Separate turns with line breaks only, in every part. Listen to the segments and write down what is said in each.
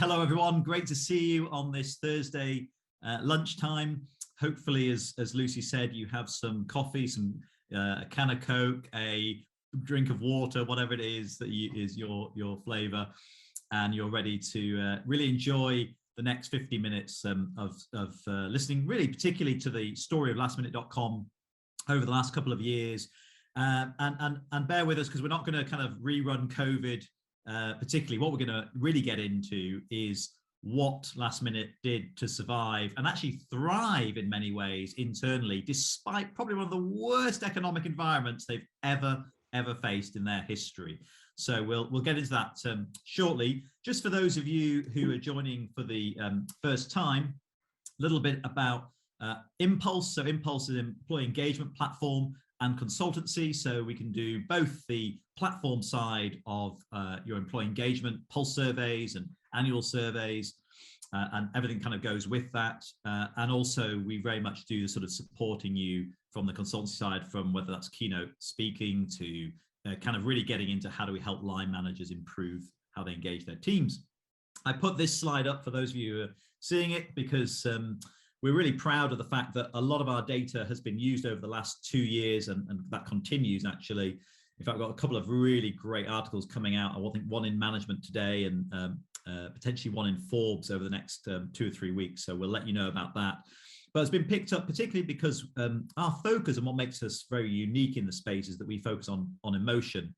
Hello, everyone. Great to see you on this Thursday lunchtime. Hopefully, as Lucy said, you have some coffee, a can of Coke, a drink of water, whatever it is that is your flavour, and you're ready to really enjoy the next 50 minutes of listening, really particularly to the story of lastminute.com over the last couple of years. And bear with us, because we're not going to kind of rerun COVID. Particularly, what we're going to really get into is what Last Minute did to survive and actually thrive in many ways internally, despite probably one of the worst economic environments they've ever faced in their history. So we'll get into that shortly. Just for those of you who are joining for the first time, a little bit about Inpulse. So Inpulse is an employee engagement platform and consultancy, so we can do both the platform side of your employee engagement, pulse surveys and annual surveys, and everything kind of goes with that. And also we very much do the sort of supporting you from the consultancy side, from whether that's keynote speaking to kind of really getting into how do we help line managers improve how they engage their teams. I put this slide up for those of you who are seeing it because we're really proud of the fact that a lot of our data has been used over the last 2 years, and that continues actually. In fact, I've got a couple of really great articles coming out. I think one in Management Today and potentially one in Forbes over the next 2 or 3 weeks. So we'll let you know about that. But it's been picked up particularly because our focus and what makes us very unique in the space is that we focus on emotion,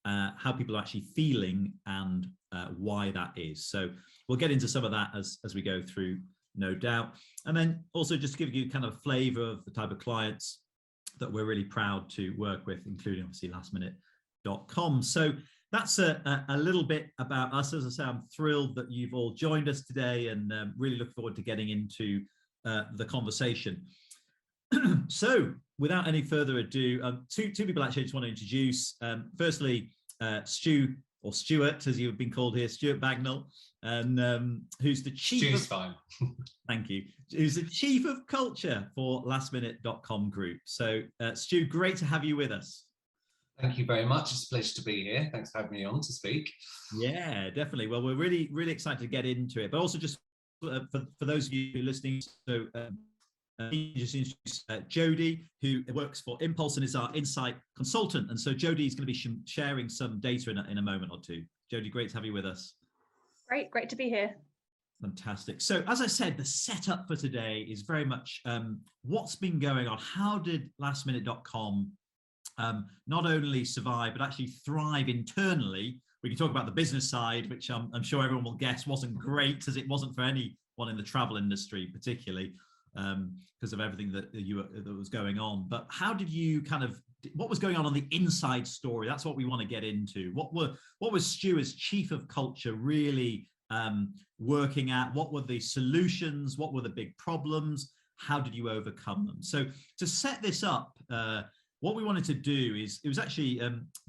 how people are actually feeling and why that is. So we'll get into some of that as we go through, no doubt. And then also just to give you kind of a flavor of the type of clients that we're really proud to work with, including obviously lastminute.com. So that's a little bit about us. As I say, I'm thrilled that you've all joined us today, and really look forward to getting into the conversation. So without any further ado, two people actually I just want to introduce. Firstly, Stu, or Stuart, as you've been called here, Stuart Bagnall, and who's the chief
Stu's fine.
Thank you. Who's the chief of culture for lastminute.com group. So Stu, great to have you with us.
Thank you very much. It's a pleasure to be here. Thanks for having me on to speak.
Yeah, definitely. Well, we're really excited to get into it, but also just for those of you listening, so just introduce Jodie, who works for Inpulse and is our insight consultant. And so Jodie is going to be sharing some data in a moment or two. Jodie, great to have you with us.
Great to be here.
Fantastic. So as I said, the setup for today is very much what's been going on. How did lastminute.com not only survive, but actually thrive internally? We can talk about the business side, which I'm sure everyone will guess wasn't great, as it wasn't for anyone in the travel industry, particularly because of everything that was going on. But how did you what was going on the inside story? That's what we want to get into. What was Stu as chief of culture really working at? What were the solutions? What were the big problems? How did you overcome them? So to set this up, what we wanted to do is, it was actually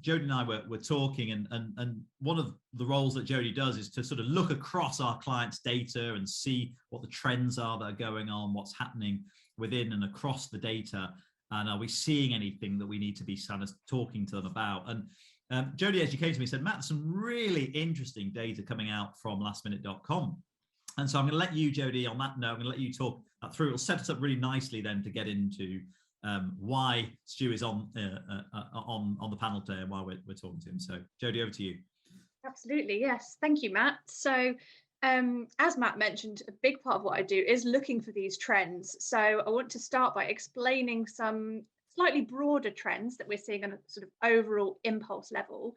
Jodie and I were talking, and one of the roles that Jodie does is to sort of look across our clients' data and see what the trends are that are going on, what's happening within and across the data, and are we seeing anything that we need to be kind of talking to them about. And Jodie, as you came to me, said, Matt, there's some really interesting data coming out from lastminute.com. And so I'm going to let you, Jodie, on that note, I'm going to let you talk that through. It'll set us up really nicely then to get into why Stu is on the panel today and why we're talking to him. So Jodie, over to you.
Absolutely, yes. Thank you, Matt. So as Matt mentioned, a big part of what I do is looking for these trends. So I want to start by explaining some slightly broader trends that we're seeing on a sort of overall Impulse level.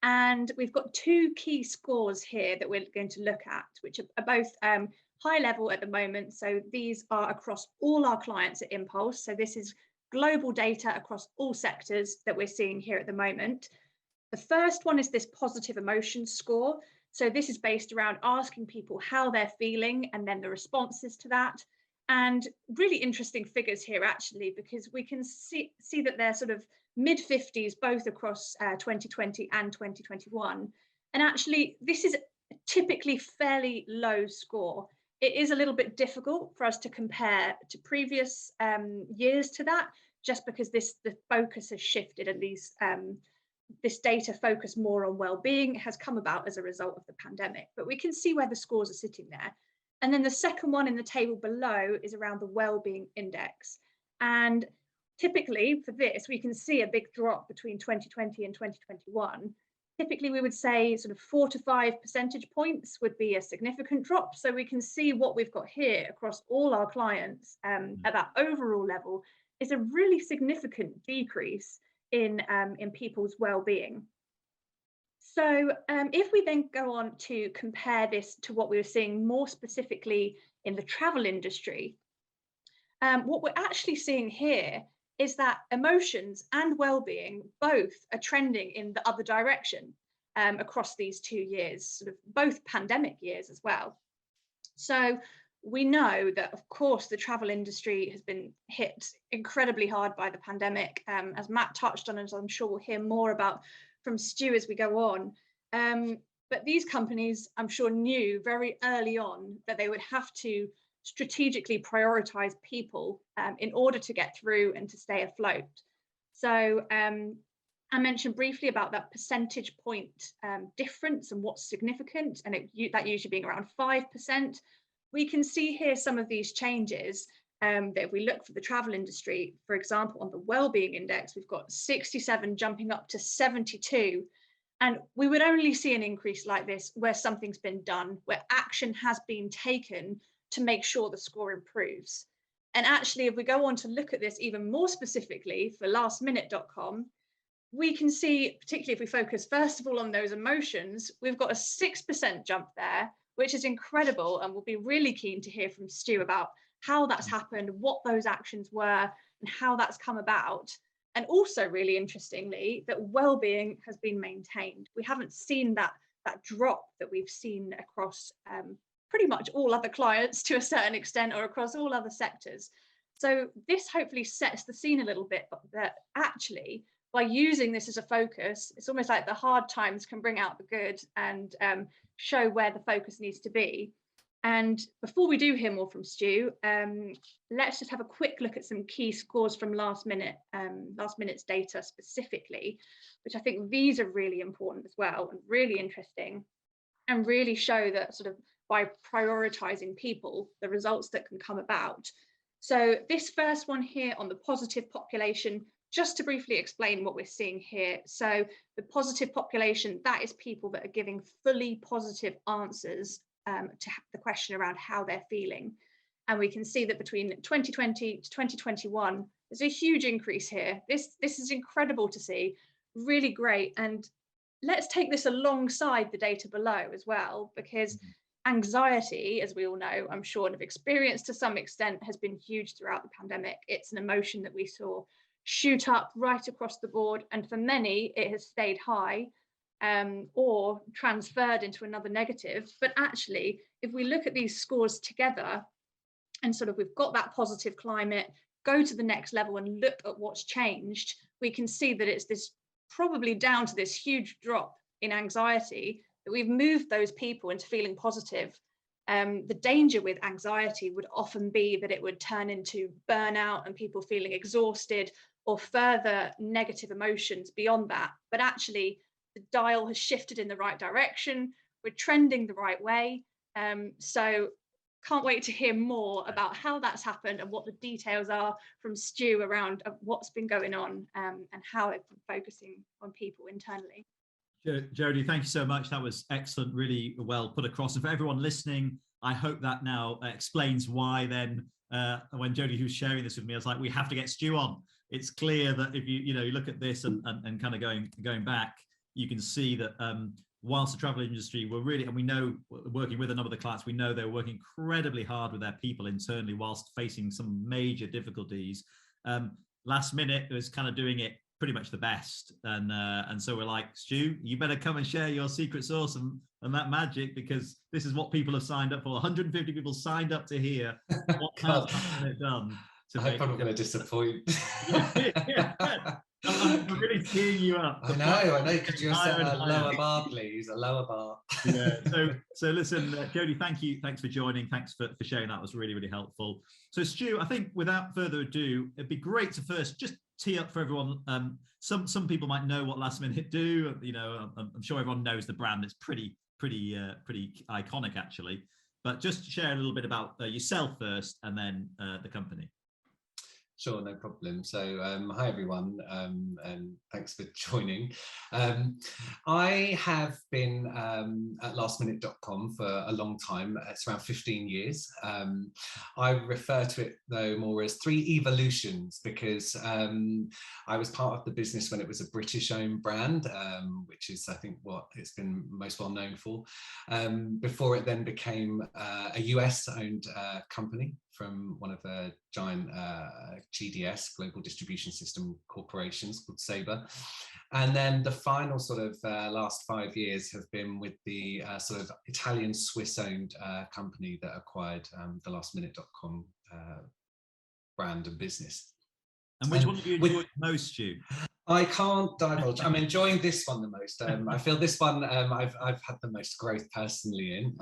And we've got 2 key scores here that we're going to look at, which are both high level at the moment. So these are across all our clients at Impulse. So this is global data across all sectors that we're seeing here at the moment. The first one is this positive emotion score. So this is based around asking people how they're feeling and then the responses to that. And really interesting figures here, actually, because we can see that they're sort of mid-50s, both across 2020 and 2021. And actually, this is typically fairly low score. It is a little bit difficult for us to compare to previous years to that, just because the focus has shifted, at least this data focus more on well-being has come about as a result of the pandemic, but we can see where the scores are sitting there. And then the second one in the table below is around the well-being index. And typically for this, we can see a big drop between 2020 and 2021. Typically, we would say sort of 4 to 5 percentage points would be a significant drop. So we can see what we've got here across all our clients at that overall level is a really significant decrease in people's well-being. So if we then go on to compare this to what we were seeing more specifically in the travel industry, what we're actually seeing here is that emotions and well-being both are trending in the other direction across these 2 years, sort of both pandemic years as well. So we know that, of course, the travel industry has been hit incredibly hard by the pandemic, as Matt touched on, and I'm sure we'll hear more about from Stu as we go on. But these companies, I'm sure, knew very early on that they would have to strategically prioritize people in order to get through and to stay afloat. So I mentioned briefly about that percentage point difference and what's significant, and that usually being around 5%. We can see here some of these changes that if we look for the travel industry, for example, on the well-being index, we've got 67 jumping up to 72. And we would only see an increase like this where something's been done, where action has been taken to make sure the score improves. And actually, if we go on to look at this even more specifically for lastminute.com, we can see, particularly if we focus first of all on those emotions, we've got a 6% jump there, which is incredible. And we'll be really keen to hear from Stu about how that's happened, what those actions were, and how that's come about. And also, really interestingly, that well-being has been maintained. We haven't seen that drop that we've seen across pretty much all other clients to a certain extent, or across all other sectors. So this hopefully sets the scene a little bit, but that actually, by using this as a focus, it's almost like the hard times can bring out the good and show where the focus needs to be. And before we do hear more from Stu, let's just have a quick look at some key scores from last minute's data specifically, which I think these are really important as well and really interesting, and really show that sort of by prioritizing people, the results that can come about. So this first one here on the positive population, just to briefly explain what we're seeing here. So the positive population, that is people that are giving fully positive answers to the question around how they're feeling. And we can see that between 2020 to 2021, there's a huge increase here. This is incredible to see, really great. And let's take this alongside the data below as well, because anxiety, as we all know, I'm sure and have experienced to some extent, has been huge throughout the pandemic. It's an emotion that we saw shoot up right across the board. And for many, it has stayed high or transferred into another negative. But actually, if we look at these scores together and sort of we've got that positive climate, go to the next level and look at what's changed, we can see that it's this probably down to this huge drop in anxiety that we've moved those people into feeling positive. The danger with anxiety would often be that it would turn into burnout and people feeling exhausted or further negative emotions beyond that. But actually, the dial has shifted in the right direction. We're trending the right way. So can't wait to hear more about how that's happened and what the details are from Stu around what's been going on and how it's been focusing on people internally.
Jodie, thank you so much. That was excellent, really well put across. And for everyone listening, I hope that now explains why then when Jodie was sharing this with me, I was like, we have to get Stu on. It's clear that if you look at this and kind of going back, you can see that whilst the travel industry were really, and we know working with a number of the clients, we know they're working incredibly hard with their people internally whilst facing some major difficulties. Last minute was kind of doing it pretty much the best, and so we're like, Stu, you better come and share your secret sauce and that magic, because this is what people have signed up for. 150 people signed up to hear what has done.
I hope I'm not going to disappoint.
Yeah. I'm really teeing you up.
I know. Could you set a lower bar, please? A lower bar.
Yeah. So listen, Jodie, thank you. Thanks for joining. Thanks for sharing. That was really, really helpful. So Stu, I think without further ado, it'd be great to first just tee up for everyone. Some people might know what Last Minute do. You know, I'm sure everyone knows the brand. It's pretty iconic actually. But just share a little bit about yourself first, and then the company.
Sure, no problem. So hi everyone, and thanks for joining. I have been at lastminute.com for a long time. It's around 15 years. I refer to it though more as 3 evolutions, because I was part of the business when it was a British owned brand, which is I think what it's been most well known for, before it then became a US owned company from one of the giant GDS, Global Distribution System corporations, called Sabre. And then the final sort of last 5 years have been with the sort of Italian Swiss owned company that acquired the lastminute.com brand and business.
And which one have you enjoyed most, Stu?
I can't divulge. I'm enjoying this one the most. I feel this one I've had the most growth personally in,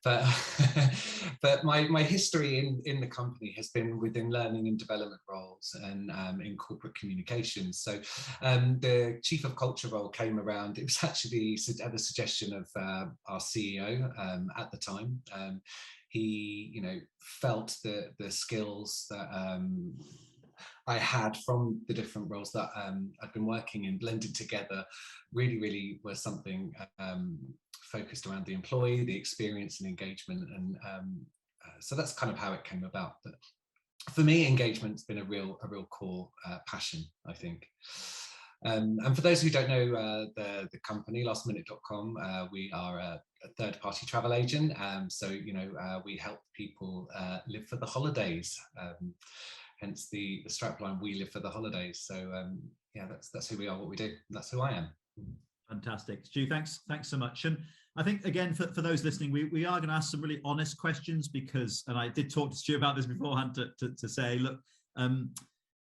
but my history in the company has been within learning and development roles and in corporate communications. So the chief of culture role came around. It was actually at the suggestion of our CEO at the time. He, you know, felt that the skills that I had from the different roles that I'd been working in, blended together, really was something focused around the employee, the experience and engagement. And so that's kind of how it came about. But for me, engagement's been a real core passion, I think. And for those who don't know the company, lastminute.com, we are a third-party travel agent. So, you know, we help people live for the holidays. Hence the strapline, "We live for the holidays." So yeah, that's who we are, what we do. That's who I am.
Fantastic, Stu. Thanks so much. And I think again for those listening, we are going to ask some really honest questions, because, and I did talk to Stu about this beforehand to say, look,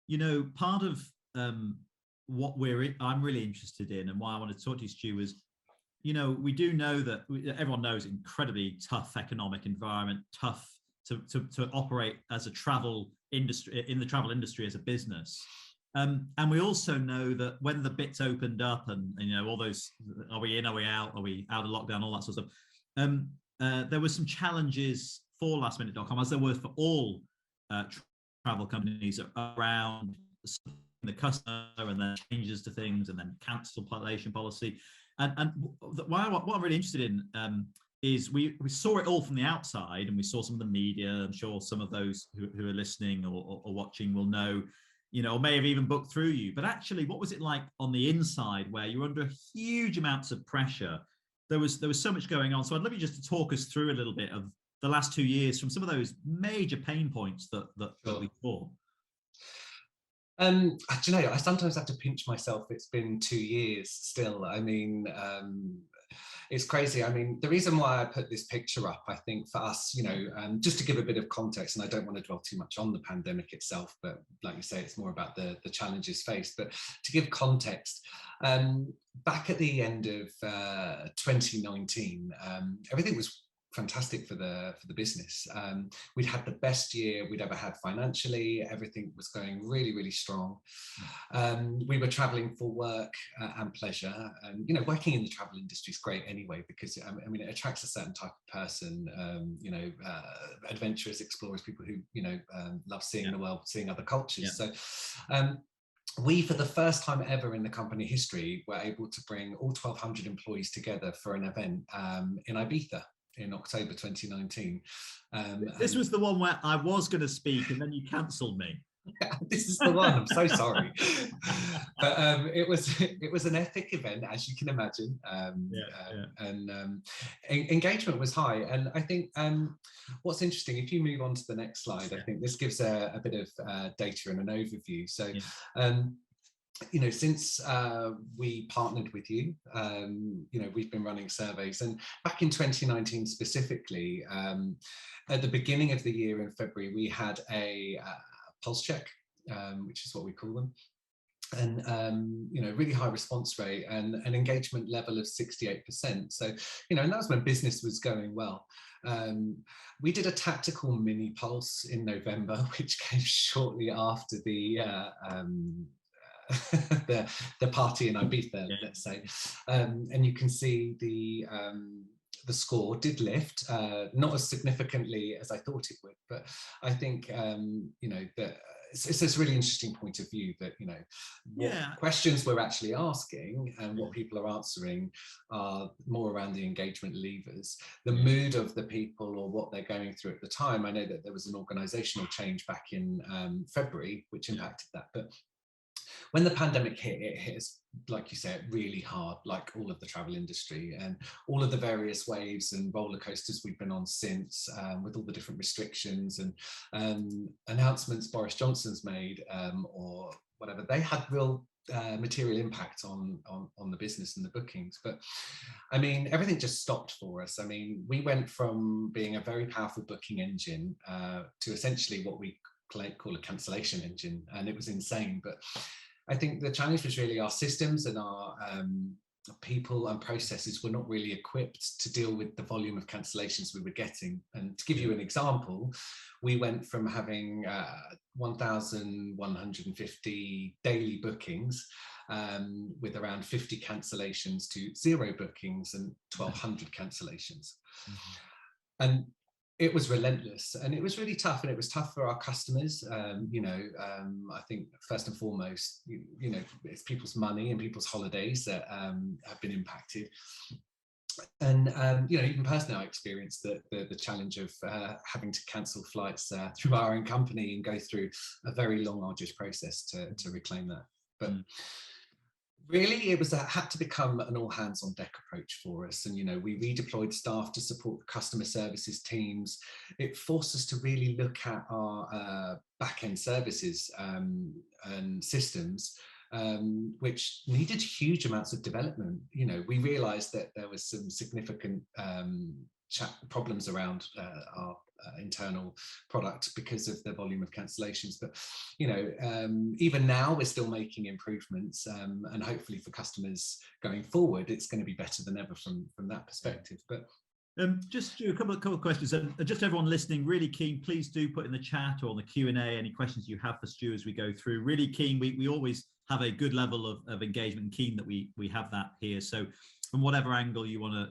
you know, part of what I'm really interested in, and why I want to talk to you, Stu, is, you know, we do know that everyone knows incredibly tough economic environment, tough to operate as a travel industry, in the travel industry as a business. And we also know that when the bits opened up and you know, all those, are we in, are we out of lockdown, all that sort of stuff, there were some challenges for lastminute.com, as there were for all travel companies, around the customer and then changes to things and then cancellation policy. And what I'm really interested in is we saw it all from the outside, and we saw some of the media. I'm sure some of those who are listening or watching will know, you know, or may have even booked through you. But actually, what was it like on the inside, where you're under huge amounts of pressure? There was so much going on. So I'd love you just to talk us through a little bit of the last 2 years, from some of those major pain points that we saw.
Do you know, I sometimes have to pinch myself. It's been 2 years still. I mean, it's crazy. I mean, the reason why I put this picture up, I think for us, you know, just to give a bit of context, and I don't want to dwell too much on the pandemic itself, but like you say, it's more about the challenges faced. But to give context, back at the end of 2019, everything was fantastic for the business. We'd had the best year we'd ever had financially. Everything was going really strong. We were traveling for work and pleasure, and you know, working in the travel industry is great anyway, because I mean, it attracts a certain type of person, you know, adventurous explorers, people who, you know, love seeing the world, seeing other cultures. So we, for the first time ever in the company history, were able to bring all 1,200 employees together for an event in Ibiza in October 2019.
This
was the one where I was going to speak and then you cancelled me.
This is the one. I'm so sorry. But it was an epic event, as you can imagine. And engagement was high. And I think what's interesting, if you move on to the next slide, I think this gives a bit of data and an overview. So you know, since we partnered with you, you know, we've been running surveys, and back in 2019 specifically, at the beginning of the year in February, we had a pulse check, which is what we call them. and really high response rate and an engagement level of 68%. So, and that was when business was going well. We did a tactical mini pulse in November, which came shortly after the the party in Ibiza, let's say, and you can see the score did lift, not as significantly as I thought it would, but I think that it's this really interesting point of view that what questions we're actually asking and what people are answering are more around the engagement levers, the mood of the people or what they're going through at the time. I know that there was an organizational change back in February which impacted that, but when the pandemic hit, it hit us, like you said, really hard, like all of the travel industry and all of the various waves and roller coasters we've been on since, with all the different restrictions and announcements Boris Johnson's made, or whatever. They had real material impact on the business and the bookings. But I mean, everything just stopped for us. I mean, we went from being a very powerful booking engine to essentially what we call a cancellation engine, and it was insane. But I think the challenge was really our systems and our people and processes were not really equipped to deal with the volume of cancellations we were getting. And to give you an example, we went from having 1,150 daily bookings with around 50 cancellations to 0 bookings and 1,200 cancellations. And it was relentless and it was really tough, and it was tough for our customers. I think first and foremost, it's people's money and people's holidays that have been impacted. And even personally, I experienced the challenge of having to cancel flights through our own company and go through a very long, arduous process to reclaim that. But really, it had to become an all hands on deck approach for us. And, we redeployed staff to support the customer services teams. It forced us to really look at our back end services and systems, which needed huge amounts of development. We realized that there was some significant problems around our internal product because of the volume of cancellations. But even now we're still making improvements, and hopefully for customers going forward it's going to be better than ever from that perspective. But
just Stu, a couple of questions, and just everyone listening, really keen, please do put in the chat or on the Q&A any questions you have for Stu as we go through. Really keen, we always have a good level of engagement, and keen that we have that here. So from whatever angle you want to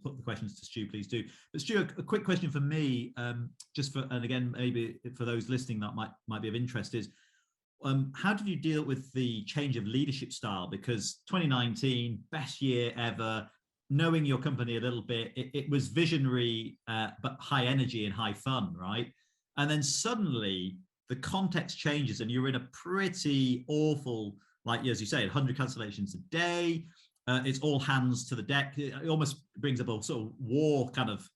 put the questions to Stu, please do. But Stu, a quick question for me, and again, maybe for those listening that might be of interest, is how did you deal with the change of leadership style? Because 2019, best year ever, knowing your company a little bit, it was visionary, but high energy and high fun, right? And then suddenly the context changes and you're in a pretty awful, like as you say, 100 cancellations a day. It's all hands to the deck. It almost brings up a sort of war kind of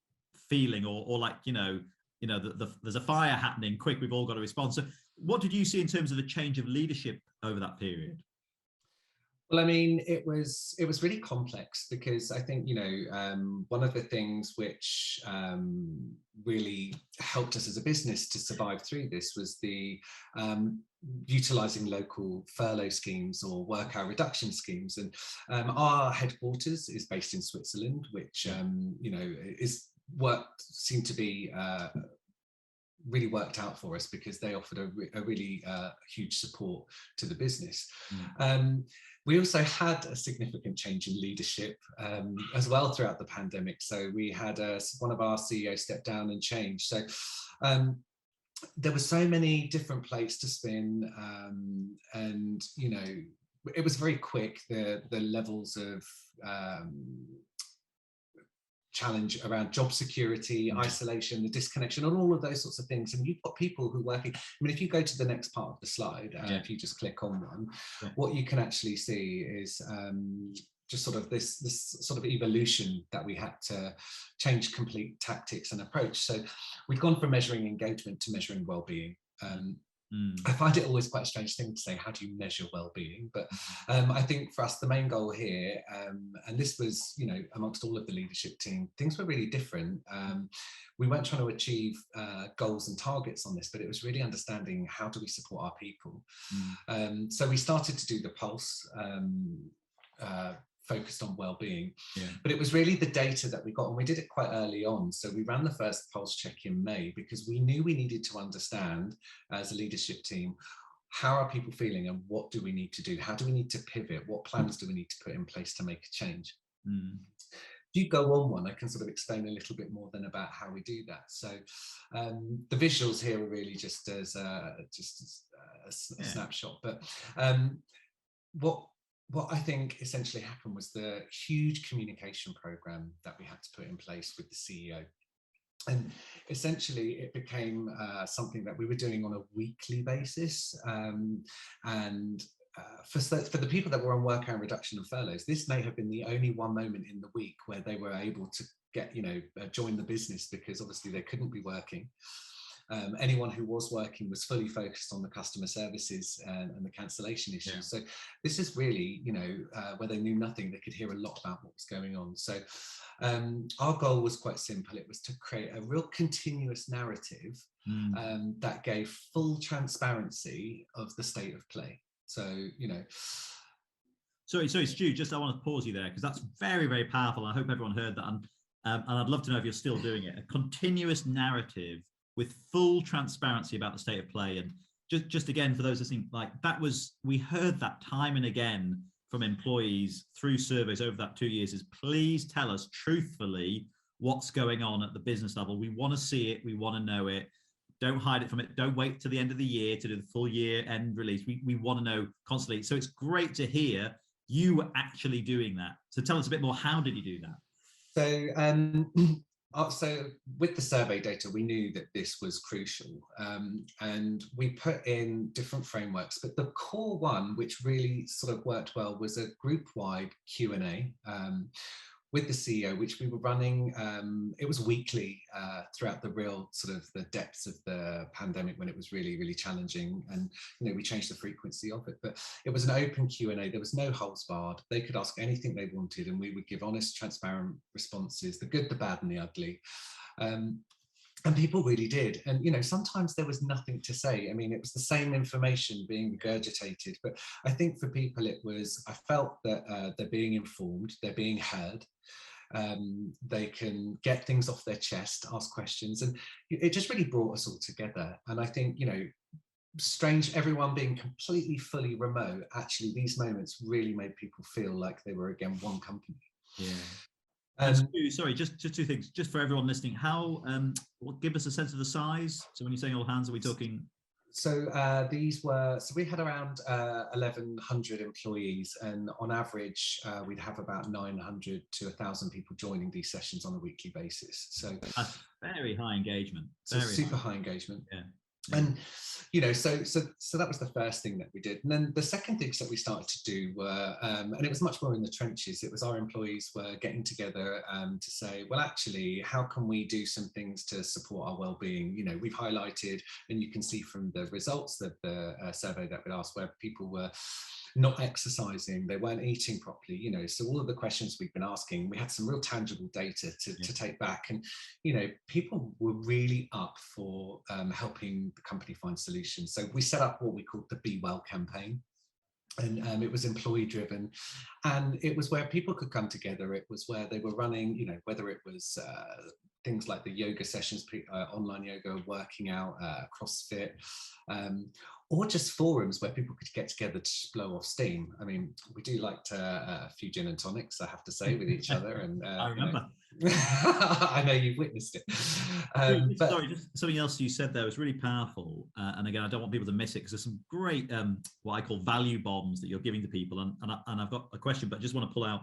feeling, or like, there's a fire happening, quick, we've all got to respond. So what did you see in terms of the change of leadership over that period?
Well, I mean, it was really complex, because I think, one of the things which really helped us as a business to survive through this was the utilising local furlough schemes or work hour reduction schemes. And our headquarters is based in Switzerland, which, seemed to be really worked out for us, because they offered a really huge support to the business. We also had a significant change in leadership as well throughout the pandemic. So we had one of our CEOs step down and change. So there were so many different plates to spin, and it was very quick, the levels of challenge around job security, isolation, the disconnection, and all of those sorts of things. And you've got people who are working. I mean, if you go to the next part of the slide, if you just click on one, what you can actually see is just sort of this sort of evolution that we had to change complete tactics and approach. So we've gone from measuring engagement to measuring well-being. I find it always quite a strange thing to say, how do you measure well-being? But I think for us, the main goal here, and this was, you know, amongst all of the leadership team, things were really different. We weren't trying to achieve goals and targets on this, but it was really understanding how do we support our people. So we started to do the Pulse, focused on well-being, but it was really the data that we got, and we did it quite early on. So we ran the first Pulse check in May because we knew we needed to understand as a leadership team, how are people feeling and what do we need to do? How do we need to pivot? What plans do we need to put in place to make a change? If you go on one, I can sort of explain a little bit more than about how we do that. So the visuals here are really just as a snapshot, but what I think essentially happened was the huge communication program that we had to put in place with the CEO. And essentially it became something that we were doing on a weekly basis. For the people that were on work hour reduction and furloughs, this may have been the only one moment in the week where they were able to get, join the business, because obviously they couldn't be working. Anyone who was working was fully focused on the customer services and the cancellation issues. So this is really, where they knew nothing, they could hear a lot about what was going on. So our goal was quite simple. It was to create a real continuous narrative that gave full transparency of the state of play. So,
Sorry, Stu, I want to pause you there, because that's very, very powerful. I hope everyone heard that. And I'd love to know if you're still doing it. A continuous narrative with full transparency about the state of play. And just again, for those listening, we heard that time and again from employees through surveys over that 2 years, is please tell us truthfully what's going on at the business level. We want to see it. We want to know it. Don't hide it from it. Don't wait till the end of the year to do the full year end release. We want to know constantly. So it's great to hear you were actually doing that. So tell us a bit more. How did you do that?
So with the survey data, we knew that this was crucial, and we put in different frameworks, but the core one, which really sort of worked well, was a group-wide Q&A with the CEO, which we were running. It was weekly throughout the real sort of the depths of the pandemic, when it was really, really challenging, and we changed the frequency of it. But it was an open Q&A. There was no holds barred. They could ask anything they wanted, and we would give honest, transparent responses, the good, the bad, and the ugly. And people really did. And, sometimes there was nothing to say. I mean, it was the same information being regurgitated. But I think for people, I felt that they're being informed, they're being heard. They can get things off their chest, ask questions. And it just really brought us all together. And I think, strange, everyone being completely, fully remote, actually, these moments really made people feel like they were, again, one company.
Yeah. Sorry, just two things, just for everyone listening. How, give us a sense of the size. So when you're saying all hands, are we talking?
So we had around 1,100 employees, and on average, we'd have about 900 to 1,000 people joining these sessions on a weekly basis. So
that's very high engagement.
Super high engagement.
Yeah.
And so that was the first thing that we did. And then the second things that we started to do were, and it was much more in the trenches, it was our employees were getting together to say, well, actually, how can we do some things to support our well-being? We've highlighted, and you can see from the results that the survey that we asked, where people were not exercising, they weren't eating properly, so all of the questions we've been asking, we had some real tangible data to take back. And people were really up for helping the company find solutions. So we set up what we called the Be Well campaign, and it was employee driven, and it was where people could come together. It was where they were running, whether it was things like the yoga sessions, online yoga, working out, CrossFit, or just forums where people could get together to blow off steam. I mean, we do like a few gin and tonics, I have to say, with each other. And
I remember.
I know you've witnessed it.
Sorry, just something else you said there was really powerful. And again, I don't want people to miss it, because there's some great, what I call value bombs that you're giving to people. And I've got a question, but I just want to pull out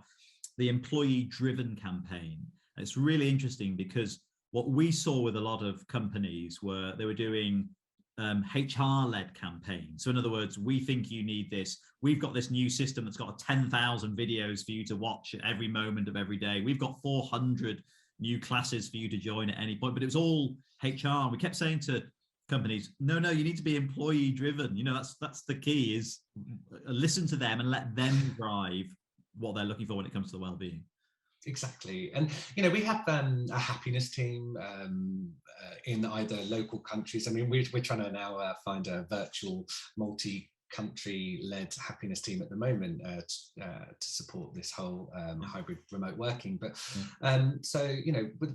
the employee-driven campaign. And it's really interesting, because what we saw with a lot of companies were they were doing HR-led campaigns. So in other words, we think you need this. We've got this new system that's got 10,000 videos for you to watch at every moment of every day. We've got 400 new classes for you to join at any point. But it was all HR. We kept saying to companies, no, you need to be employee driven. That's the key, is listen to them and let them drive what they're looking for when it comes to the well-being.
Exactly. And we have a happiness team in either local countries. I mean, we're trying to now find a virtual multi-country-led happiness team at the moment to support this whole hybrid remote working. But so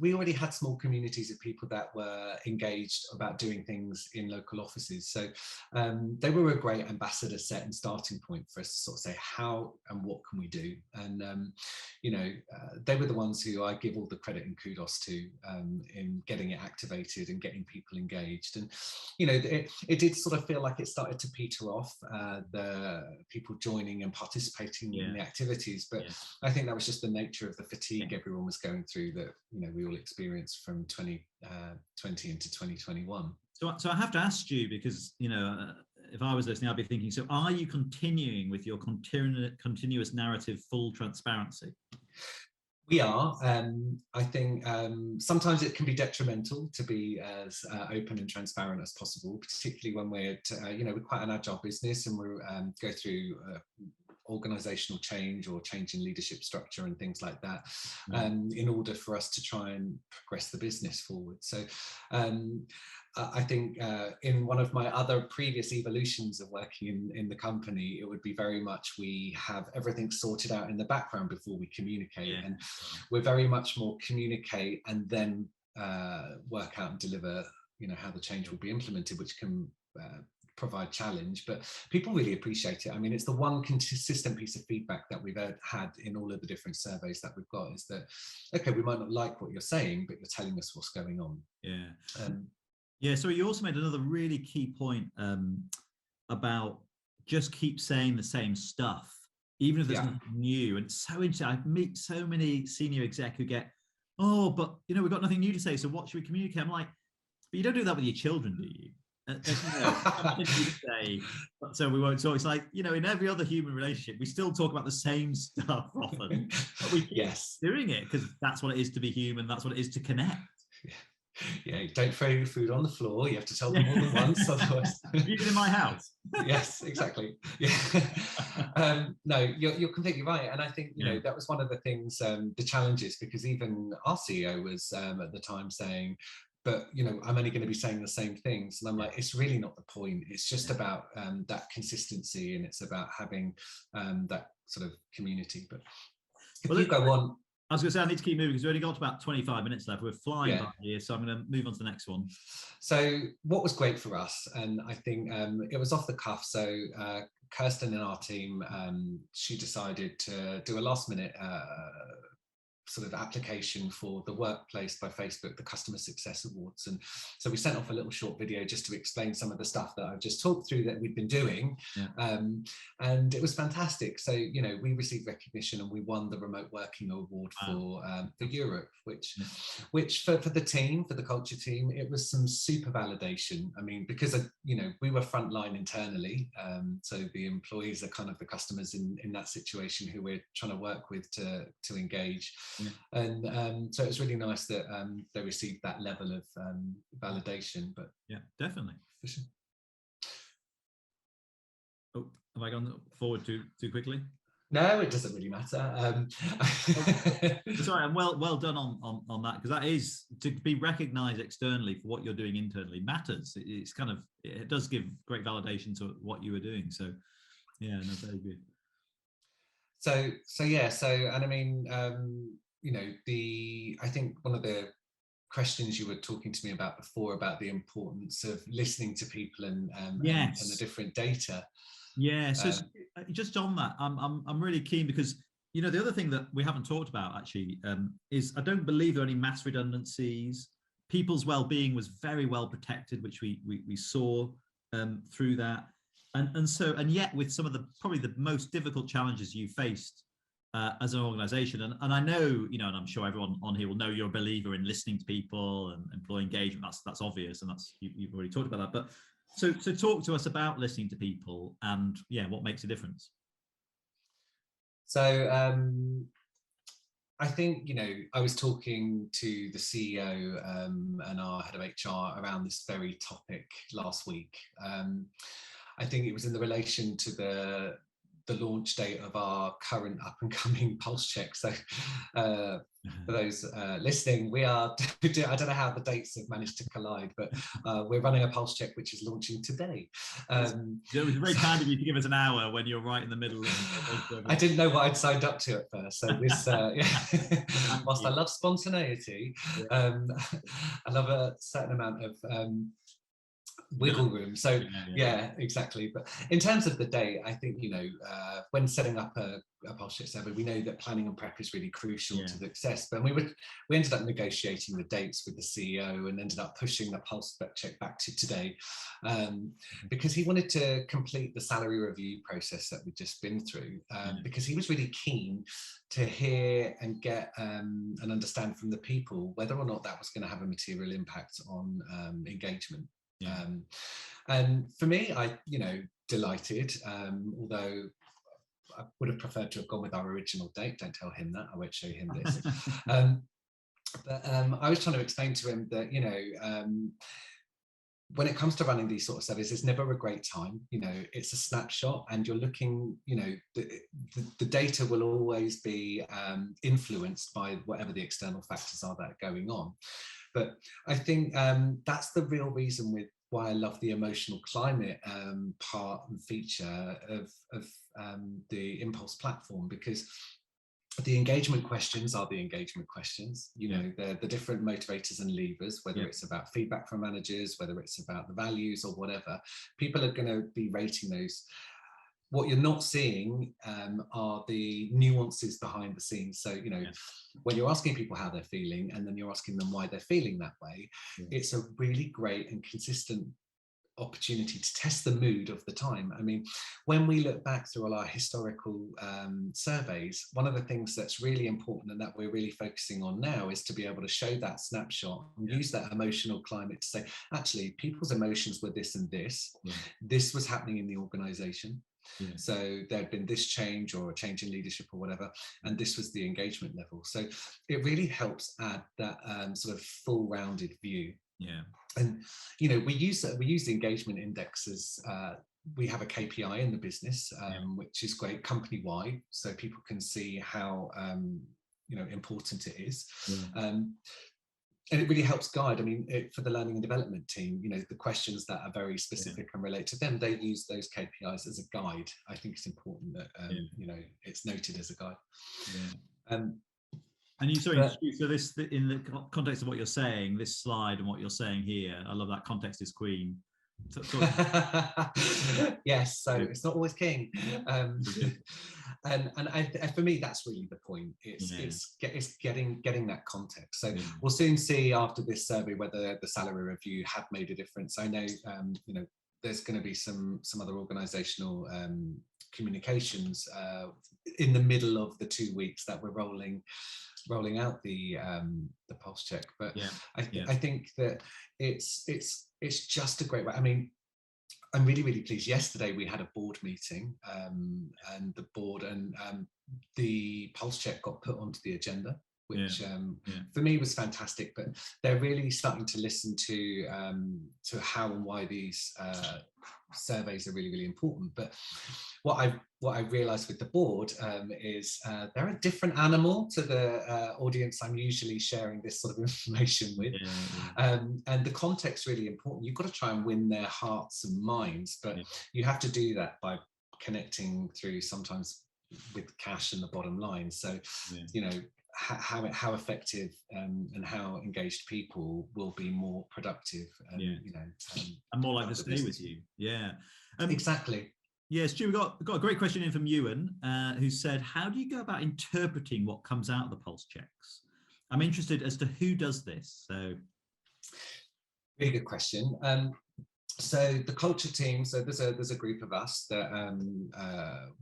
we already had small communities of people that were engaged about doing things in local offices. So they were a great ambassador set and starting point for us to sort of say how and what can we do. And they were the ones who I give all the credit and kudos to in getting it activated and getting people engaged. And it did sort of feel like it started to peter off, the people joining and participating in the activities, but I think that was just the nature of the fatigue everyone was going through that we all experienced from 2020 into 2021.
So I have to ask you, because if I was listening, I'd be thinking, so are you continuing with your continuous narrative, full transparency?
We are. I think sometimes it can be detrimental to be as open and transparent as possible, particularly when we're quite an agile business and we go through organizational change or change in leadership structure and things like that, in order for us to try and progress the business forward. So I think in one of my other previous evolutions of working in the company, it would be very much we have everything sorted out in the background before we communicate, and we're very much more communicate and then work out and deliver how the change will be implemented, which can provide challenge, but people really appreciate it. I mean, it's the one consistent piece of feedback that we've had in all of the different surveys that we've got, is that, okay, we might not like what you're saying, but you're telling us what's going on.
So you also made another really key point about just keep saying the same stuff, even if there's nothing new. And it's so interesting. I meet so many senior exec who get, but we've got nothing new to say, so what should we communicate? I'm like, but you don't do that with your children, do you? So we won't talk. It's like, in every other human relationship, we still talk about the same stuff often, but we keep doing it because that's what it is to be human. That's what it is to connect.
Yeah, don't throw your food on the floor. You have to tell them more than once, otherwise.
Even in my house.
Yes, exactly. No, you're completely right, and I think that was one of the things, the challenges, because even our CEO was at the time saying, but I'm only going to be saying the same things, and I'm like, it's really not the point. It's just about that consistency, and it's about having that sort of community. But if you go on.
I was going to say, I need to keep moving because we've only got about 25 minutes left. We're flying by here, so I'm going to move on to the next one.
So what was great for us, and I think it was off the cuff, so Kirsten in our team, she decided to do a last minute sort of application for the Workplace by Facebook, the Customer Success Awards. And so we sent off a little short video just to explain some of the stuff that I've just talked through that we've been doing. And it was fantastic. So, we received recognition and we won the Remote Working Award for Europe, which for the team, for the culture team, it was some super validation. I mean, because, we were frontline internally. So the employees are kind of the customers in that situation who we're trying to work with to engage. And so it was really nice that they received that level of validation. But
definitely. Oh, have I gone forward too quickly?
No, it doesn't really matter.
Sorry, and well done on that, because that is to be recognised externally for what you're doing internally matters. It's kind of, it does give great validation to what you were doing. So very good.
So and I mean, I think one of the questions you were talking to me about before about the importance of listening to people and the different data.
So just on that, I'm really keen, because the other thing that we haven't talked about actually is I don't believe there are any mass redundancies. People's well-being was very well protected, which we saw through that. And yet with some of the probably the most difficult challenges you faced as an organization, and I know, and I'm sure everyone on here will know you're a believer in listening to people and employee engagement. That's obvious, and that's you've already talked about that. But so talk to us about listening to people and what makes a difference.
So I think, I was talking to the CEO and our head of HR around this very topic last week. I think it was in the relation to the launch date of our current up and coming pulse check. So for those listening, we are, I don't know how the dates have managed to collide, but we're running a pulse check which is launching today.
It was very kind of you to give us an hour when you're right in the middle of
I didn't know what I'd signed up to at first. So this, whilst I love spontaneity, I love a certain amount of wiggle room. So yeah, exactly. But in terms of the day, I think, when setting up a pulse check survey, we know that planning and prep is really crucial to the success. But we ended up negotiating the dates with the CEO and ended up pushing the pulse check back to today, because he wanted to complete the salary review process that we've just been through, because he was really keen to hear and get and understand from the people whether or not that was going to have a material impact on engagement. And for me, I, delighted, although I would have preferred to have gone with our original date. Don't tell him that, I won't show him this. But I was trying to explain to him that, when it comes to running these sort of surveys, there's never a great time. It's a snapshot, and you're looking, the data will always be influenced by whatever the external factors are that are going on. But I think that's the real reason why I love the emotional climate part and feature of the Inpulse platform, because the engagement questions are the engagement questions. They're the different motivators and levers, whether it's about feedback from managers, whether it's about the values or whatever. People are going to be rating those. What you're not seeing are the nuances behind the scenes. So, when you're asking people how they're feeling and then you're asking them why they're feeling that way, it's a really great and consistent opportunity to test the mood of the time. I mean, when we look back through all our historical surveys, one of the things that's really important and that we're really focusing on now is to be able to show that snapshot and use that emotional climate to say, actually, people's emotions were this and this. This was happening in the organization. So there'd been this change or a change in leadership or whatever, and this was the engagement level. So it really helps add that sort of full-rounded view. And we use the engagement indexes. We have a KPI in the business, which is great company-wide, so people can see how important it is. And it really helps guide. I mean, for the learning and development team, the questions that are very specific and relate to them, they use those KPIs as a guide. I think it's important that it's noted as a guide.
And so this, in the context of what you're saying, this slide and what you're saying here, I love that context is queen.
Yes, so it's not always king. And for me, that's really the point. It's getting that context. So we'll soon see after this survey whether the salary review had made a difference. I know there's going to be some other organizational communications in the middle of the 2 weeks that we're rolling out the pulse check. But I think that it's just a great way. I mean, I'm really, really pleased. Yesterday we had a board meeting, and the board and the pulse check got put onto the agenda, which for me was fantastic. But they're really starting to listen to how and why these surveys are really, really important. But what I realized with the board is they're a different animal to the audience I'm usually sharing this sort of information with. And the context really important. You've got to try and win their hearts and minds, but you have to do that by connecting through sometimes with cash and the bottom line. So how effective and how engaged people will be more productive and
and more likely to stay with you.
Exactly.
Yeah, Stu, we've got a great question in from Ewan, who said, how do you go about interpreting what comes out of the pulse checks? I'm interested as to who does this. So,
really good question. So the culture team, so there's a group of us that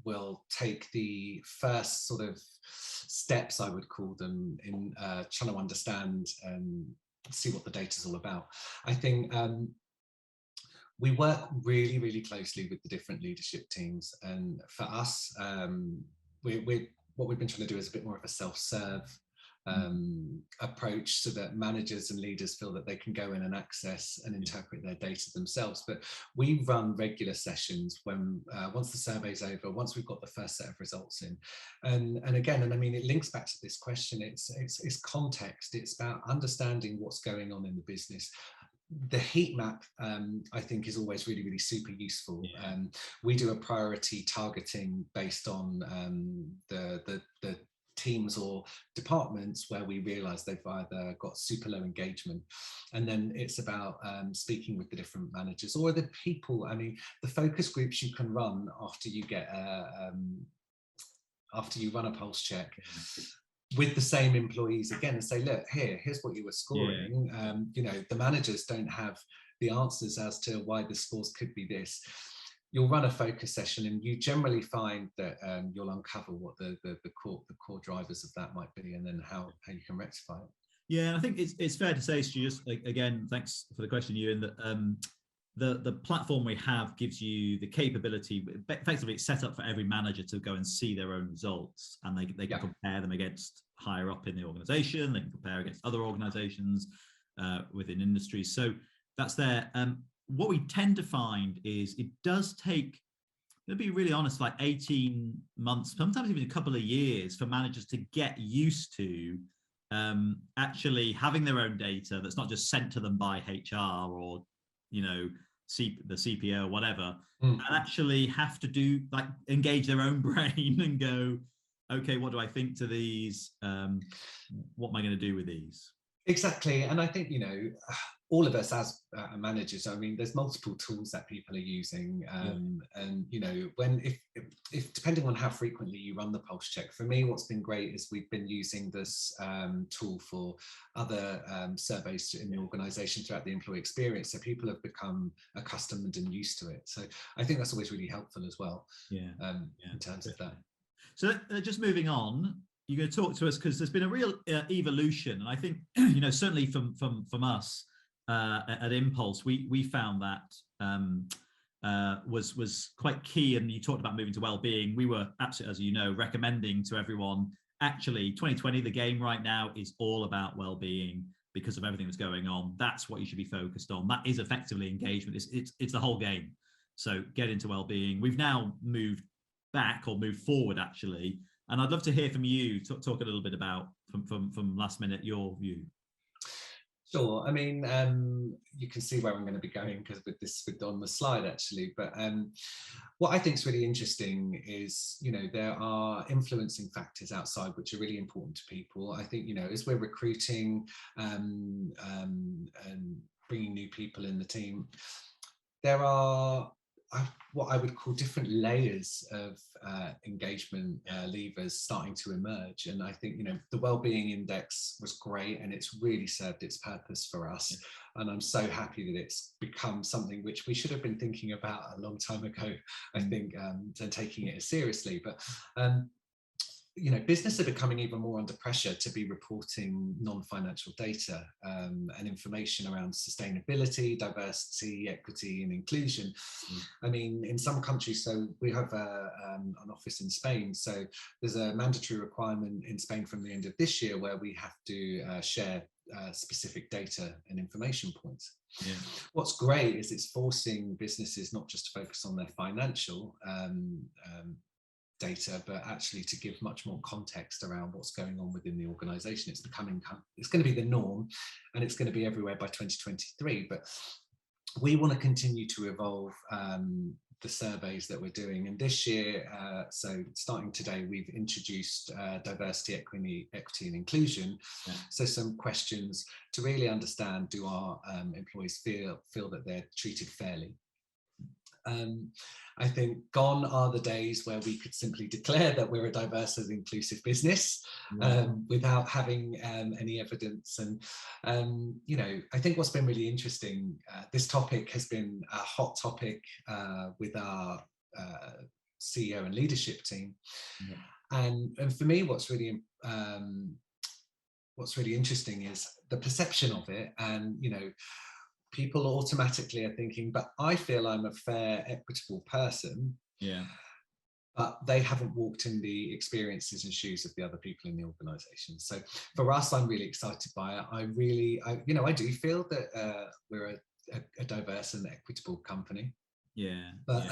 will take the first sort of steps, I would call them, in trying to understand and see what the data is all about. I think we work really, really closely with the different leadership teams, and for us, what we've been trying to do is a bit more of a self-serve approach, so that managers and leaders feel that they can go in and access and interpret their data themselves. But we run regular sessions when once the survey's over, once we've got the first set of results in, and again, and I mean, it links back to this question. It's context. It's about understanding what's going on in the business. The heat map, I think, is always really, really super useful. We do a priority targeting based on the teams or departments where we realize they've either got super low engagement, and then it's about speaking with the different managers or the people. I mean, the focus groups you can run after you get after you run a pulse check with the same employees again, and say, look, here's what you were scoring. You know, the managers don't have the answers as to why the scores could be this. You'll run a focus session, and you generally find that you'll uncover what the core drivers of that might be, and then how you can rectify it.
Yeah, I think it's fair to say, Stu, just again, thanks for the question, Ewan, that the platform we have gives you the capability, effectively it's set up for every manager to go and see their own results, and they can compare them against higher up in the organization, they can compare against other organizations within industries. So that's there. What we tend to find is it does take, to be really honest, like 18 months, sometimes even a couple of years for managers to get used to actually having their own data that's not just sent to them by HR or, you know, the CPO or whatever, and actually have to do, like, engage their own brain and go, okay, what do I think to these? What am I going to do with these?
Exactly. And I think, you know, all of us as managers, I mean, there's multiple tools that people are using, and you know, if depending on how frequently you run the pulse check. For me, what's been great is we've been using this tool for other surveys in the organisation throughout the employee experience, so people have become accustomed and used to it. So I think that's always really helpful as well. In terms of that.
So just moving on, you're going to talk to us, because there's been a real evolution, and I think, you know, certainly from us at Inpulse, we found that was quite key. And you talked about moving to well-being. We were absolutely, as you know, recommending to everyone, actually 2020, the game right now is all about well-being because of everything that's going on. That's what you should be focused on. That is effectively engagement. It's the whole game. So get into well-being. We've now moved back, or moved forward, actually. And I'd love to hear from you, talk a little bit about, from last minute, your view.
Sure. I mean, you can see where I'm going to be going, because with on the slide, actually. But what I think is really interesting is, you know, there are influencing factors outside which are really important to people. I think, you know, as we're recruiting and bringing new people in the team, there are what I would call different layers of engagement levers starting to emerge. And I think, you know, the Wellbeing Index was great, and it's really served its purpose for us. And I'm so happy that it's become something which we should have been thinking about a long time ago, I think, and taking it as seriously. But you know, businesses are becoming even more under pressure to be reporting non-financial data and information around sustainability, diversity, equity, and inclusion. I mean, in some countries, so we have an office in Spain, so there's a mandatory requirement in Spain from the end of this year where we have to share specific data and information points. What's great is it's forcing businesses not just to focus on their financial data, but actually to give much more context around what's going on within the organization. It's going to be the norm, and it's going to be everywhere by 2023. But we want to continue to evolve the surveys that we're doing. And this year, so starting today, we've introduced diversity, equity and inclusion. So some questions to really understand, do our employees feel that they're treated fairly? I think gone are the days where we could simply declare that we're a diverse and inclusive business without having any evidence. And you know, I think what's been really interesting, this topic has been a hot topic with our CEO and leadership team. And for me, what's really interesting is the perception of it. And you know, people automatically are thinking, but I feel I'm a fair, equitable person. but they haven't walked in the experiences and shoes of the other people in the organisation. So for us, I'm really excited by it. I do feel that we're a diverse and equitable company.
Yeah.
But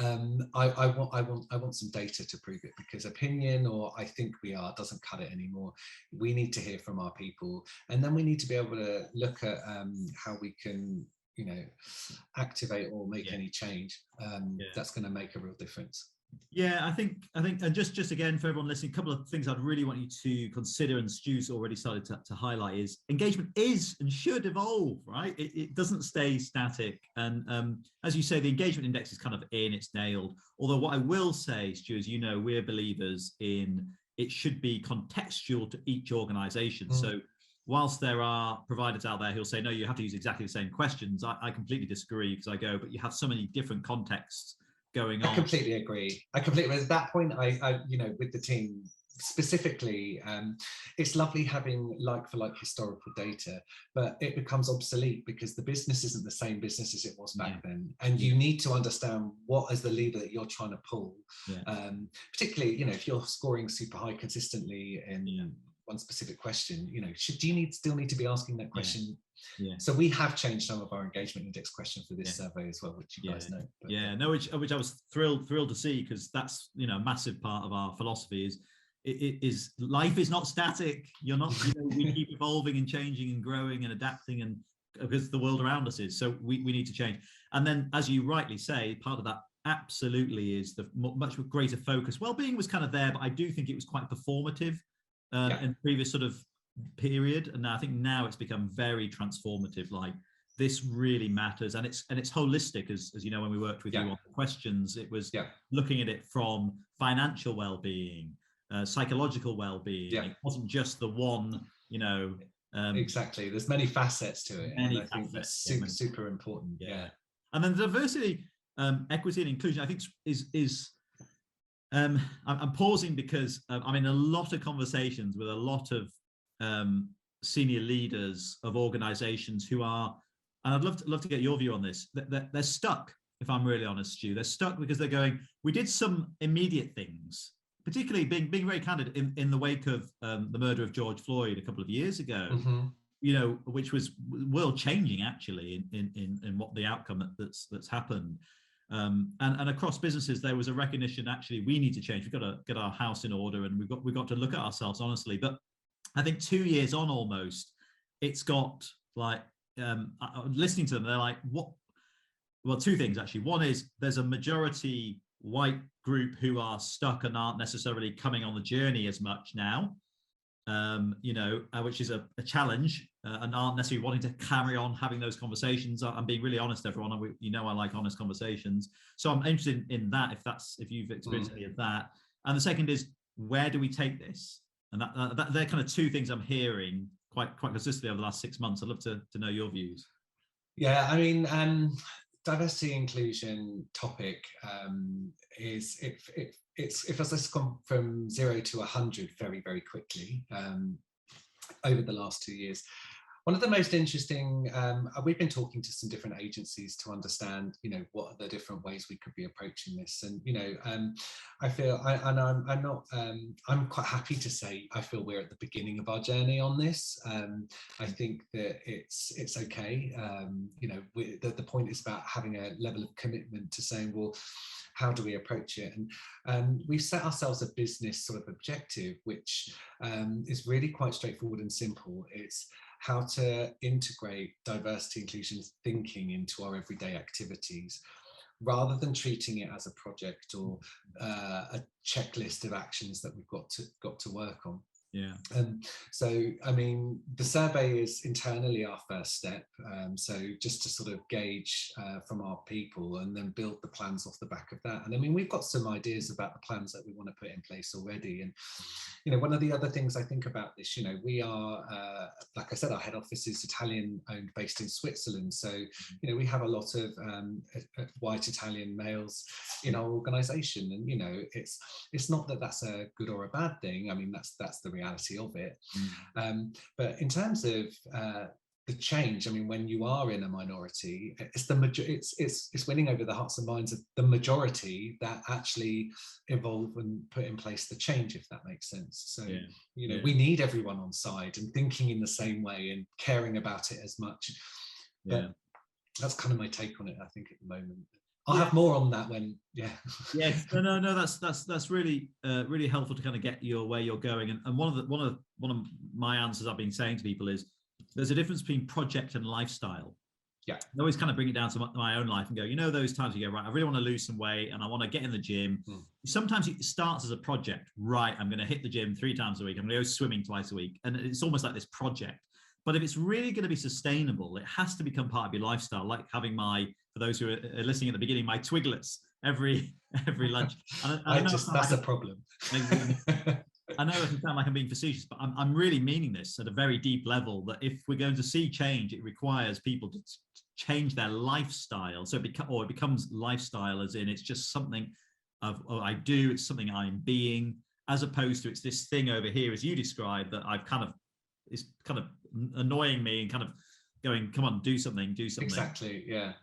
I want some data to prove it, because opinion or I think we are doesn't cut it anymore. We need to hear from our people, and then we need to be able to look at how we can, activate or make any change that's going to make a real difference.
Yeah, I think, and just again for everyone listening, a couple of things I'd really want you to consider, and Stu's already started to highlight, is engagement is and should evolve, right? It doesn't stay static. And as you say, the engagement index is kind of it's nailed. Although what I will say, Stu, is, we're believers in it should be contextual to each organization. So whilst there are providers out there who'll say, no, you have to use exactly the same questions, I completely disagree, because I go, but you have so many different contexts going on.
I completely agree. At that point, I with the team specifically, it's lovely having like for like historical data, but it becomes obsolete because the business isn't the same business as it was back then, and you need to understand what is the lever that you're trying to pull. Particularly, if you're scoring super high consistently in one specific question, do you still need to be asking that question? So we have changed some of our engagement index questions for this survey as well, which you guys know. But,
which I was thrilled to see, because that's a massive part of our philosophy is life is not static. You're not, we keep evolving and changing and growing and adapting, and because the world around us is, so we need to change. And then, as you rightly say, part of that absolutely is the much greater focus. Well-being was kind of there, but I do think it was quite performative in previous sort of period, and I think now it's become very transformative. Like, this really matters, and it's holistic, as when we worked with you on the questions, it was looking at it from financial well-being, psychological well-being. It wasn't just the one,
exactly. There's many facets to it, and I think that's super important.
And then diversity, equity, and inclusion, I think is I'm pausing because I'm in a lot of conversations with a lot of senior leaders of organizations who are, and I'd love to get your view on this, they're stuck, if I'm really honest, Stu. They're stuck because they're going, we did some immediate things, particularly being very candid in the wake of the murder of George Floyd a couple of years ago, which was world changing actually in what the outcome that's happened. And across businesses, there was a recognition, actually, we need to change. We've got to get our house in order, and we've got to look at ourselves honestly. But I think 2 years on almost, it's got like, listening to them, they're like, what? Well, two things actually. One is there's a majority white group who are stuck and aren't necessarily coming on the journey as much now, which is a challenge, and aren't necessarily wanting to carry on having those conversations. I'm being really honest, everyone. I like honest conversations. So I'm interested in that, if you've experienced any of that. And the second is, where do we take this? And that they're kind of two things I'm hearing quite consistently over the last 6 months. I'd love to know your views.
Yeah, I mean, diversity inclusion topic is if it's gone from 0 to 100 very, very quickly over the last 2 years. One of the most interesting, we've been talking to some different agencies to understand, what are the different ways we could be approaching this. And, I feel, I'm quite happy to say, I feel we're at the beginning of our journey on this. I think that it's okay. The point is about having a level of commitment to saying, well, how do we approach it? And we've set ourselves a business sort of objective, which is really quite straightforward and simple. It's how to integrate diversity inclusion thinking into our everyday activities, rather than treating it as a project or a checklist of actions that we've got to work on. So, I mean, the survey is internally our first step. So just to sort of gauge from our people and then build the plans off the back of that. And I mean, we've got some ideas about the plans that we want to put in place already. And, one of the other things I think about this, we are, like I said, our head office is Italian owned, based in Switzerland. So, we have a lot of white Italian males in our organization. And, it's not that that's a good or a bad thing. I mean, that's the reality of it. But in terms of the change. I mean, when you are in a minority, it's winning over the hearts and minds of the majority that actually evolve and put in place the change, if that makes sense. So, we need everyone on side and thinking in the same way and caring about it as much. But that's kind of my take on it, I think, at the moment. I'll have more on that when,
Yes, no. That's really really helpful to kind of get where you're going. And one of my answers I've been saying to people is there's a difference between project and lifestyle.
Yeah,
I always kind of bring it down to my own life and go, those times you go, right, I really want to lose some weight and I want to get in the gym. Sometimes it starts as a project, right? I'm going to hit the gym 3 times a week. I'm going to go swimming twice a week, and it's almost like this project. But if it's really going to be sustainable, it has to become part of your lifestyle, like having for those who are listening at the beginning, my Twiglets every lunch.
That's a problem.
I know it can sound like I'm being facetious, but I'm really meaning this at a very deep level, that if we're going to see change, it requires people to change their lifestyle. So it becomes lifestyle, as in it's just something I do, it's something I'm being, as opposed to it's this thing over here, as you described, that it's kind of annoying me and kind of going, come on, do something.
Exactly, yeah.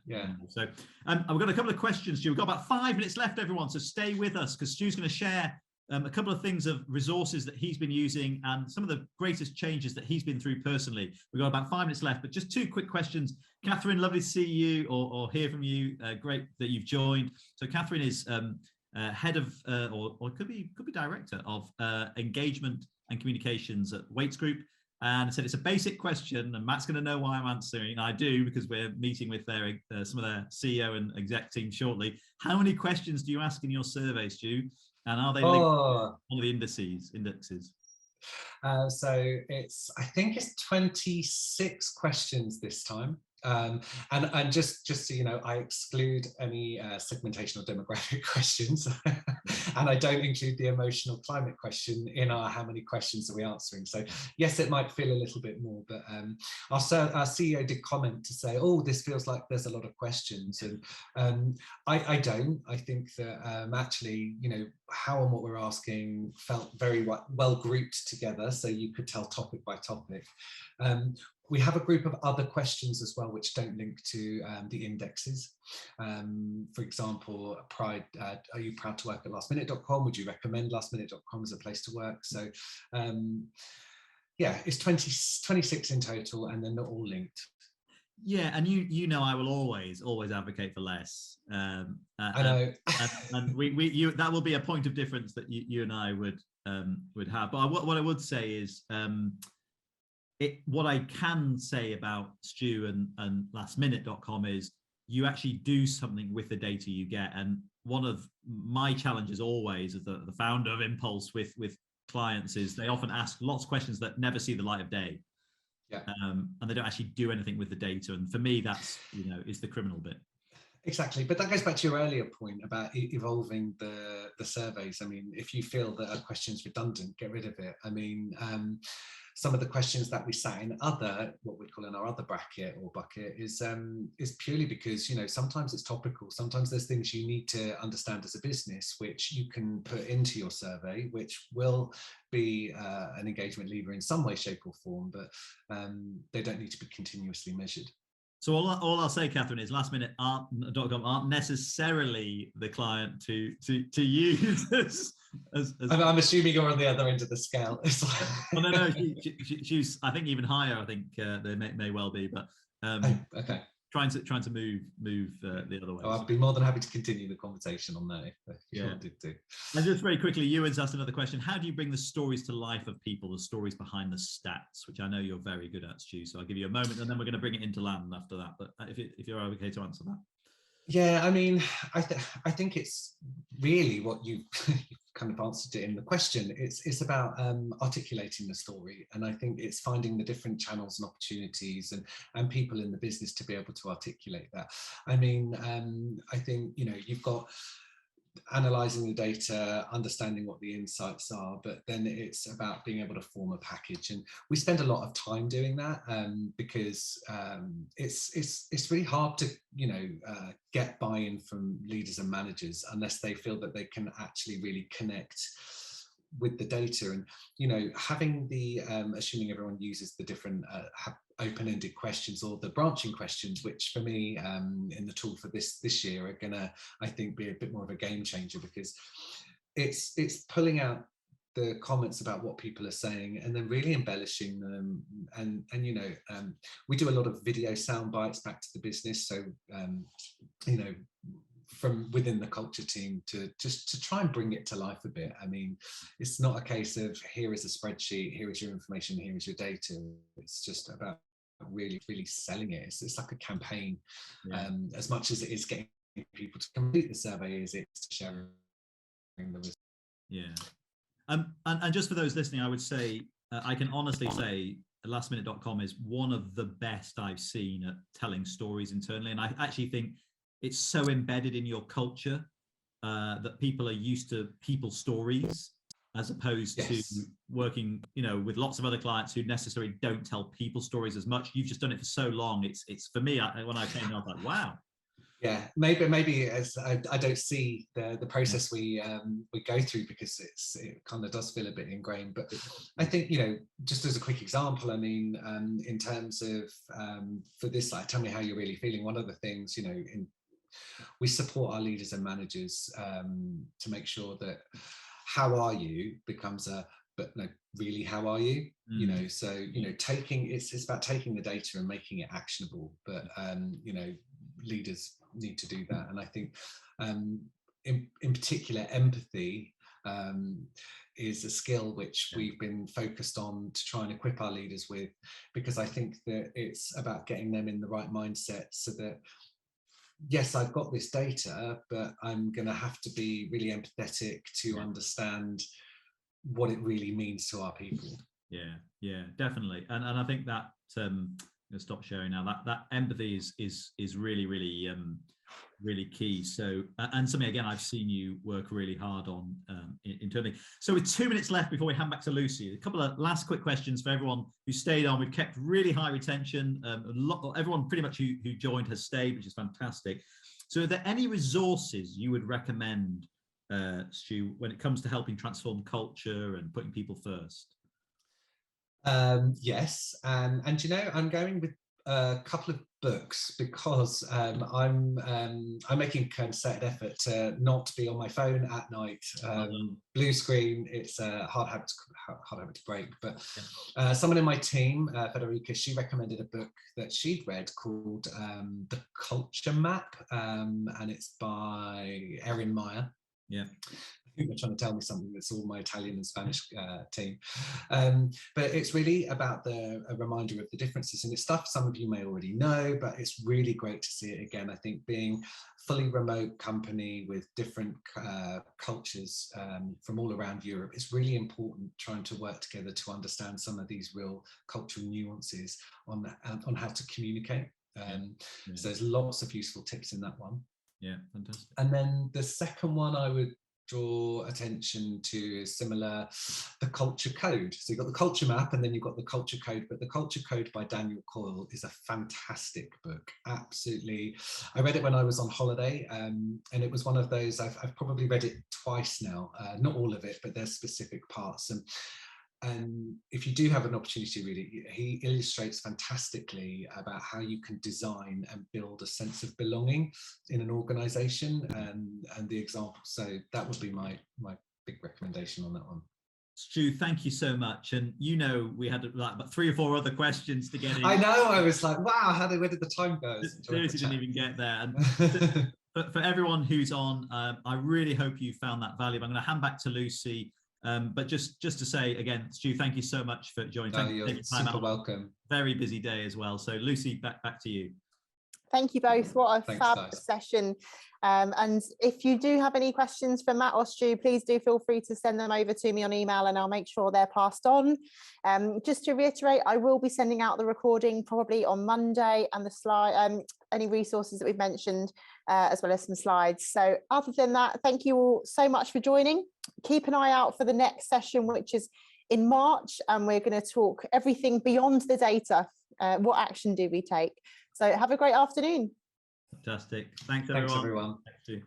So I've got a couple of questions, Stu. We've got about 5 minutes left, everyone, so stay with us, because Stu's going to share a couple of things of resources that he's been using and some of the greatest changes that he's been through personally. We've got about 5 minutes left, but just 2 quick questions. Catherine, lovely to see you or hear from you. Great that you've joined. So Catherine is head of, or could be director of engagement and communications at Waits Group. And I said, it's a basic question, and Matt's going to know why I'm answering. And I do, because we're meeting with some of their CEO and exec team shortly. How many questions do you ask in your survey, Stu? And are they linked to all the indexes?
So I think it's 26 questions this time. And just so you know, I exclude any segmentation or demographic questions, and I don't include the emotional climate question in our how many questions are we answering. So yes, it might feel a little bit more, but our CEO did comment to say, oh, this feels like there's a lot of questions, and I don't. I think that actually, how and what we're asking felt very well grouped together, so you could tell topic by topic. We have a group of other questions as well, which don't link to the indexes. For example, are you proud to work at lastminute.com? Would you recommend lastminute.com as a place to work? So it's 26 in total, and they're not all linked.
Yeah, and I will always advocate for less.
I know,
and we that will be a point of difference that you and I would have. But what I would say is, what I can say about Stu and lastminute.com is you actually do something with the data you get. And one of my challenges always as the founder of Inpulse with clients is they often ask lots of questions that never see the light of day.
Yeah.
And they don't actually do anything with the data. And for me, that's, is the criminal bit.
Exactly, but that goes back to your earlier point about evolving the surveys. I mean, if you feel that a question's redundant, get rid of it. I mean, some of the questions that we sat in what we'd call in our other bracket or bucket is purely because, sometimes it's topical. Sometimes there's things you need to understand as a business, which you can put into your survey, which will be an engagement lever in some way, shape or form, but they don't need to be continuously measured.
So all I'll say, Catherine, is lastminute.com aren't necessarily the client to use as
I'm assuming you're on the other end of the scale.
Well, no, she's I think even higher. I think they may well be, but
okay.
Trying to move the other way.
Oh, I'd be more than happy to continue the conversation on that if you wanted to.
And just very quickly, Ewan's asked another question. How do you bring the stories to life of people, the stories behind the stats, which I know you're very good at, Stu? So I'll give you a moment, and then we're going to bring it into land after that. But if you're okay to answer that.
Yeah, I mean, I think it's really what you kind of answered it in the question. It's about articulating the story, and I think it's finding the different channels and opportunities and people in the business to be able to articulate that. I mean, I think you've got analyzing the data, understanding what the insights are, but then it's about being able to form a package, and we spend a lot of time doing that because it's really hard to get buy-in from leaders and managers unless they feel that they can actually really connect with the data, and you know, having the assuming everyone uses the different open-ended questions or the branching questions, which for me in the tool for this year are gonna, I think, be a bit more of a game changer, because it's pulling out the comments about what people are saying and then really embellishing them, and you know, we do a lot of video sound bites back to the business, so you know, from within the culture team to just to try and bring it to life a bit. I mean, it's not a case of here is a spreadsheet, here is your information, here is your data. It's just about really selling it. It's like a campaign. As much as it is getting people to complete the survey, is it's sharing the results.
And just for those listening, I would say I can honestly say lastminute.com is one of the best I've seen at telling stories internally, and I actually think it's so embedded in your culture that people are used to people stories, as opposed to working, you know, with lots of other clients who necessarily don't tell people stories as much. You've just done it for so long. It's for me, when I came in, I was like, wow.
Yeah, maybe as I don't see the process we go through, because it kind of does feel a bit ingrained. But I think, you know, just as a quick example, I mean, in terms of for this, like, tell me how you're really feeling. One of the things, you know, we support our leaders and managers to make sure that how are you becomes a, but no, really, how are you? You know, so, you know, it's about taking the data and making it actionable. But you know, leaders need to do that. And I think in particular, empathy is a skill which we've been focused on to try and equip our leaders with, because I think that it's about getting them in the right mindset, so that yes, I've got this data, but I'm going to have to be really empathetic to understand what it really means to our people.
Yeah, definitely. And I think that I'm gonna stop sharing now. That empathy is really really key. So and something, again, I've seen you work really hard on internally. So with 2 minutes left before we hand back to Lucy, a couple of last quick questions for everyone who stayed on. We've kept really high retention. Everyone pretty much who joined has stayed, which is fantastic. So are there any resources you would recommend, Stu, when it comes to helping transform culture and putting people first?
Yes, and you know, I'm going with a couple of books, because I'm making a concerted effort to not be on my phone at night. Blue screen, it's a hard habit to break. But someone in my team, Federica, she recommended a book that she'd read called The Culture Map, and it's by Erin Meyer. I think they're trying to tell me something. That's all my Italian and Spanish team. But it's really about a reminder of the differences. And it's stuff some of you may already know, but it's really great to see it again. I think being fully remote company with different cultures from all around Europe, it's really important trying to work together to understand some of these real cultural nuances on how to communicate. So there's lots of useful tips in that one.
Yeah, fantastic.
And then the second one I would draw attention to is similar, the culture code. So you've got the culture map, and then you've got the culture code, but the culture code by Daniel Coyle is a fantastic book. Absolutely. I read it when I was on holiday, and it was one of those, I've probably read it twice now, not all of it, but there's specific parts. And if you do have an opportunity to read it, he illustrates fantastically about how you can design and build a sense of belonging in an organization, and the example. So that would be my big recommendation on that one.
Stu, thank you so much. And you know, we had like about 3 or 4 other questions to get in.
I know, I was like, wow, where did the time go?
Seriously, didn't even get there. And but for everyone who's on, I really hope you found that valuable. I'm going to hand back to Lucy. But just to say again, Stu, thank you so much for joining.
No, you're super welcome.
Very busy day as well. So Lucy, back to you.
Thank you both. What a fab session. And if you do have any questions for Matt or Stu, please do feel free to send them over to me on email, and I'll make sure they're passed on. Just to reiterate, I will be sending out the recording probably on Monday, and the slide, any resources that we've mentioned, as well as some slides. So other than that, thank you all so much for joining. Keep an eye out for the next session, which is in March, and we're going to talk everything beyond the data. What action do we take? So have a great afternoon.
Fantastic. Thanks everyone.
Thanks everyone.
Thank you.